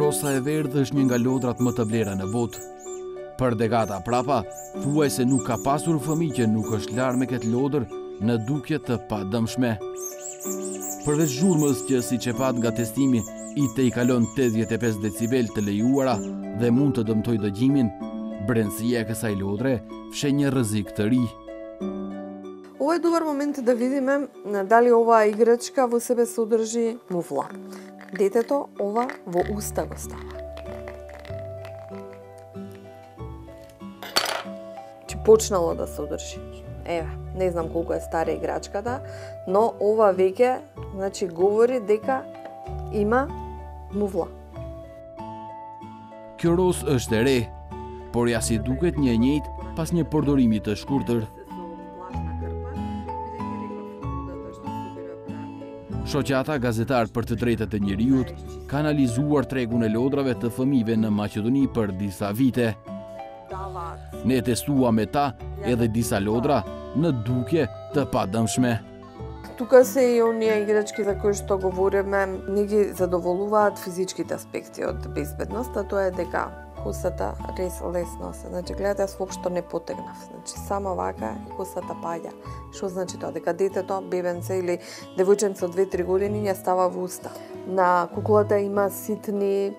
Rosa e verdhë është një nga lodrat më të blera në botë. Për dekada prapa, thuaj se nuk ka pasur fëmijë që nuk është larë me këtë lodër në dukje të padëmshme. Përveç zhurmës që siç e pat nga testimi i kalon 85 decibel të lejuara dhe mund të dëmtojë dëgjimin, brendësia e kësaj lodre fshe një rrezik të ri. Ovo je dobar момент да видиме дали оваа играчка во себе содржи муфла. Детето ова во уста го става. Чи почнало да содржи. Еве, не знам колку е стара играчката, но ова веќе, значи, говори дека има муфла. Kjo ros është e re, por ja si duket një njëjtë pas një përdorimi të shkurtër. Shoqata gazetar për të drejtat e njerëzit ka analizuar tregun e lodrave të fëmijëve në Maqedoni për disa vite. Ne testuam me ta edhe disa lodra në dukje të padëmshme. Тука се и оние играчки за кои што говориме, не ги задоволуваат физичките аспекти од безбедност, а тоа е дека косата лесно се. Значи, гледате, јас воопшто не потегнав. Значи, само вака и косата паѓа. Што значи тоа? Дека детето, бебенце или девојченце од 2-3 години ја става во уста. На куклата има ситни,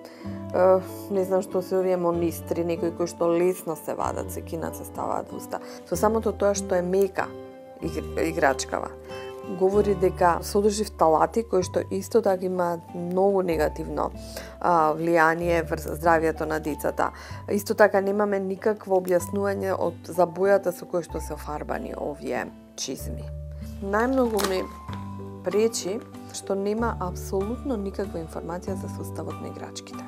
не знам што се овие монистри, некои кои што лесно се вадат, се кинат, се ставаат во уста. Со самото тоа што е мека играчкава, говори дека содржи фталати кои што исто така имаат многу негативно влијание врз здравјето на децата. Исто така немаме никакво објаснување за бојата со кои што се офарбани овие чизми. Најмногу ми пречи што нема апсолутно никаква информација за составот на играчките.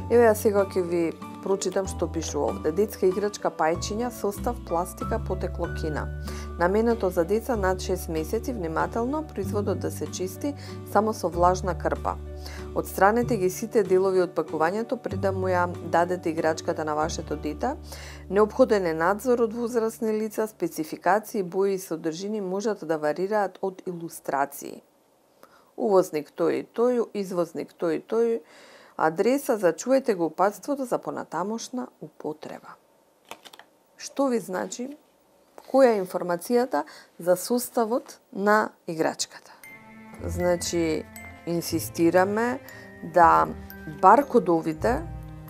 Еве ја сега ќе ви прочитам што пише овде. Детска играчка пајчиња, состав пластика, потекло кина. Наменето за деца над 6 месеци, внимателно, производот да се чисти само со влажна крпа. Отстранете ги сите делови од пакувањето пред да му ја дадете играчката на вашето дете. Неопходен е надзор од возрастни лица, спецификации, бои и содржини можат да варираат од илустрации. Увозник тој и тој, извозник тој и тој, адреса, зачуете го упатството за понатамошна употреба. Што ви значи? Која е информацијата за составот на играчката? Значи, инсистираме да баркодовите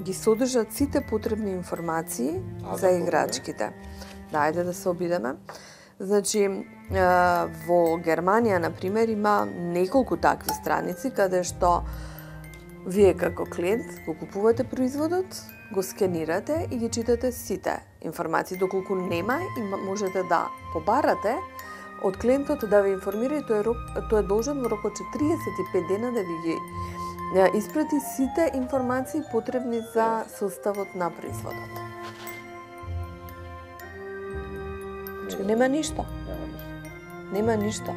ги содржат сите потребни информации за играчките. Дајде да се обидеме. Значи, во Германија, например, има неколку такви страници каде што вие како клиент го купувате производот, го скенирате и ги читате сите информации. Доколку нема, можете да побарате од клиентот да ви информира и тој е должен во рок од 45 дена да ви ги испрати сите информации потребни за составот на производот. Нема ништо. Нема ништо.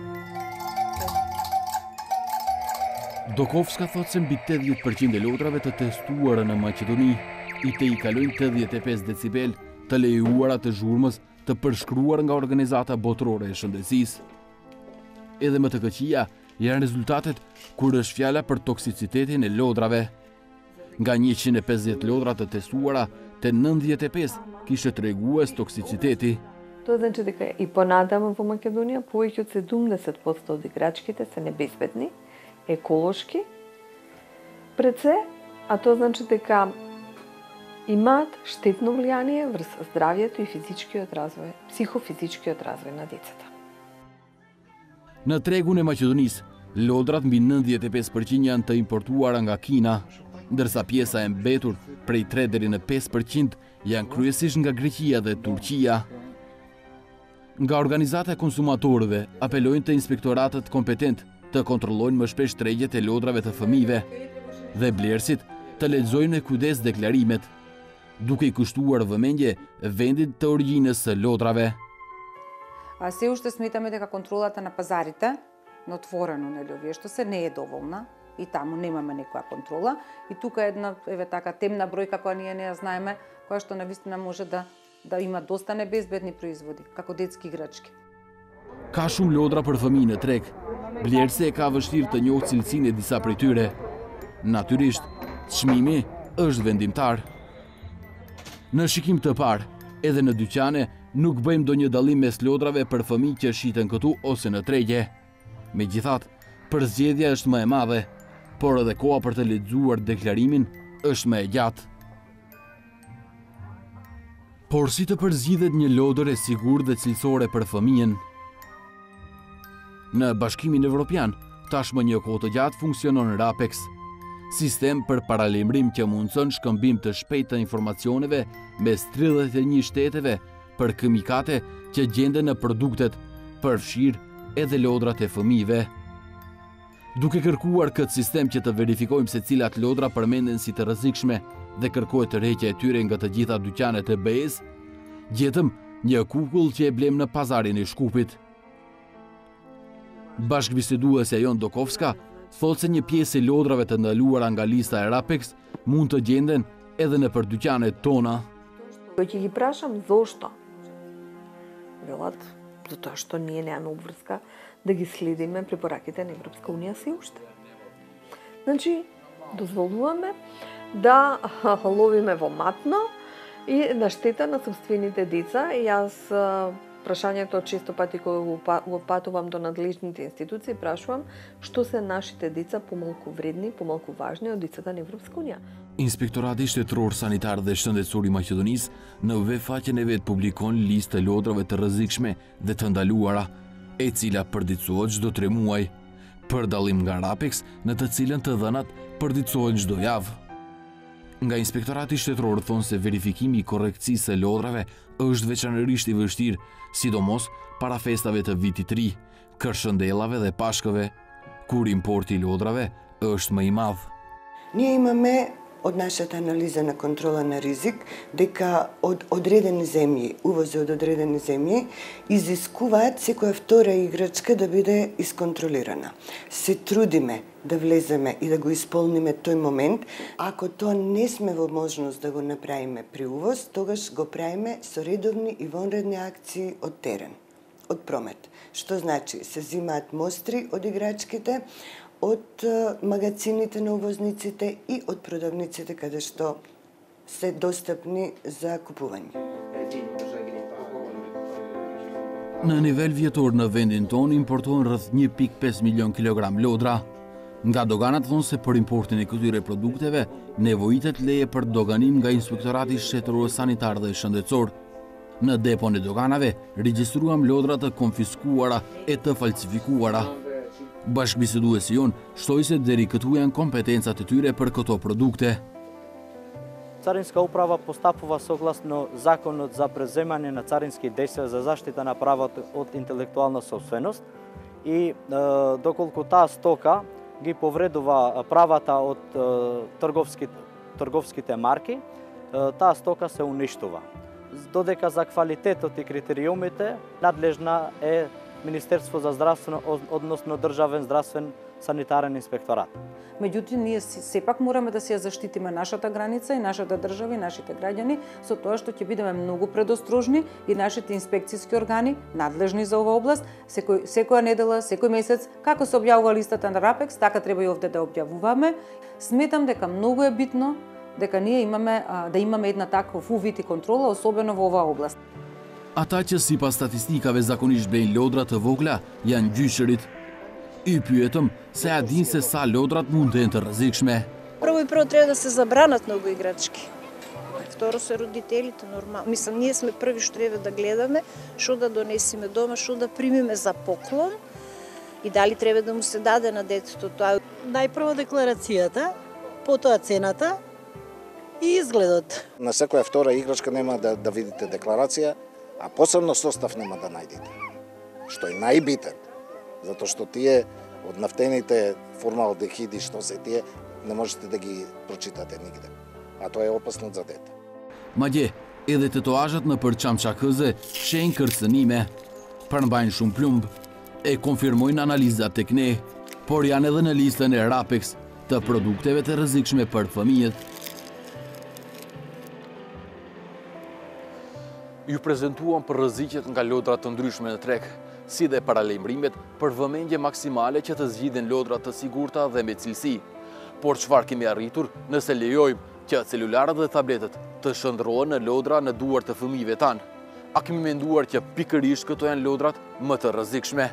Dokovska thot se mbi 80% e lodrave të testuara në Maqedoni i kalojnë 85 decibel të lejuara të zhurmës të përshkruar nga Organizata Botërore e Shëndetësisë. Edhe më të këqija janë rezultatet kur është fjala për toksicitetin e lodrave. Nga 150 lodra të testuara, te 95 kishte tregues toksiciteti. Тоа значи дека и понатаму во Македонија повеќе од 70% од играчките се небезбедни, еколошки, пред се, а тоа значи дека имаат штетно влијание врз здравјето и физичкиот развој, психофизичкиот развој на децата. Në tregun e Maqedonisë, lodrat mbi 95% janë të importuara nga Kina, ndërsa pjesa e mbetur prej 3 deri në 5% janë kryesisht nga Greqia dhe Turqia. Nga organizata e konsumatorëve apelojnë të inspektoratët kompetent të kontrollojnë më shpesh tregjet e lodrave të fëmijëve dhe blerësit të lexojnë me kujdes deklarimet, duke i kushtuar vëmendje vendit të origjinës së lodrave. Се уште сметаме дека контролата на пазарите на отворено, нели, овие што се не е доволна и таму немаме некоја контрола и тука е една така темна бројка која ние не ја знаеме, која што навистина може да има доста небезбедни производи, како детски играчки. Ka shumë lodra për fëmijë në treg. Blerëse ka vështirë të njohë cilësinë e disa prej tyre. Natyrisht, Çmimi është vendimtar. Në shikim të parë, edhe në dyqane, nuk bëjmë ndonjë dallim mes lodrave për fëmijë që shiten këtu ose në tregje. Megjithatë, përzgjedhja është më e madhe, por edhe koha për të lexuar deklarimin është më e gjatë. Por si të përzgjidhet një lodër e sigurt dhe cilësore për fëmijën? Në Bashkimin Evropian, tashmë një kohë të gjatë funksionon RAPEX, sistem për paralajmërim që mundson shkëmbim të shpejtë të informacioneve mes 31 shteteve për kemikate që gjenden në produktet, përfshirë edhe lodrat e fëmijëve. Duke kërkuar këtë sistem që të verifikojmë se cilat lodra përmenden si të rrezikshme dhe kërkohet tërheqja e tyre nga të gjitha dyqanet e BE-s, gjetëm një kukull që e blem në pazarin e Shkupit. Bashkëbiseduesja Jon Dokovska thotë se një pjesë e lodrave të ndaluara nga lista e RAPEX mund të gjenden edhe në për dyqanet tona. Ќе ги прашам зошто. Велат, затоа што ние немаме обврска да ги следиме препораките на Европска унија се уште. Значи, дозволуваме да ловиме во матно и на штета на собствените деца. И јас прашањето често пати кога го патувам до надлежните институции, прашувам што се нашите деца помалку вредни, помалку важни од децата на Европска унија. Inspektorati Shtetëror Sanitar dhe Shëndetësor i Maqedonisë në web faqen e vet publikon listë të lodrave të rrezikshme dhe të ndaluara, e cila përditësohet çdo 3 muaj, për dallim nga RAPEX, në të cilën të dhënat përditësohen çdo javë. Nga Inspektorati Shtetëror thonë se verifikimi i korrekcisë së lodrave është veçanërisht i vështirë, sidomos para festave të Vitit të Ri, Kërshëndellave dhe Pashkëve, kur importi i lodrave është më i madh. Ние имаме од нашата анализа на контрола на ризик дека од одредени земји, увози од одредени земји, изискуваат секоја втора играчка да биде исконтролирана. Се трудиме да влеземе и да го исполниме тој момент. Ако тоа не сме во можност да го направиме при увоз, тогаш го правиме со редовни и вонредни акции од терен, од промет. Што значи, се зимаат мостри од играчките, од магазините на увозниците и од продавниците каде што се достапни за купување. Në nivel vjetor në vendin tonë importohen rreth 1.5 milion kilogram lodra. Nga doganat thonë se për importin e këtyre produkteve nevojitet leje për doganim nga Inspektorati Shtetëror Sanitar dhe Shëndetësor. Në depon e doganave regjistruam lodra të konfiskuara e të falsifikuara. Bashkëbiseduesi jon shtoi se deri këtu janë kompetencat e tyre për këto produkte. Царинска управа постапува согласно Законот за преземање на царински действија за заштита на правото од интелектуална собственост и доколку таа стока ги повредува правата од трговските марки, таа стока се уништува. Додека за квалитетот и критериумите надлежна е Министерство за здравствено, односно Државен здравствен санитарен инспекторат. Меѓутоа, ние сепак мораме да се ја заштитиме нашата граница и нашата држава и нашите граѓани со тоа што ќе бидеме многу предострожни и нашите инспекцијски органи надлежни за оваа област секоја недела, секој месец, како се објавува листата на RAPEX, така треба и овде да објавуваме. Сметам дека многу е битно дека ние имаме една таков увид и контрола, особено во оваа област. Ata që sipas statistikave zakonisht blejnë lodra të vogla janë gjyqërit. I pyetëm se a dinë se sa lodrat mund të jenë të rrezikshme. Прво и прво треба да се забранат многу играчки. Второ се родителите нормално. Мислам, ние сме први што треба да гледаме, што да донесеме дома, што да примиме за поклон и дали треба да му се даде на детето тоа. Најпрво декларацијата, потоа цената и изгледот. На секоја втора играчка нема да видите декларација, а посебно состав нема да најдете. Што е најбитен, затоа што тие од нафтените формалдехиди што се тие не можете да ги прочитате нигде. А тоа е опасно за дете. Madje, edhe tatuazhat në për çamçakëze shenë kërcënime, përmbajnë shumë plumb, e konfirmojnë analizat tek ne, por janë edhe në listën e RAPEX të produkteve të rrezikshme për fëmijët. Ju prezentuam për rreziqet nga lodra të ndryshme në treg, si dhe paralajmërimet për vëmendje maksimale që të zgjidhen lodra të sigurta dhe me cilësi. Por çfarë kemi arritur nëse lejojmë që celularët dhe tabletet të shndrohen në lodra në duar të fëmijëve tanë? A kemi menduar që pikërisht këto janë lodrat më të rrezikshme?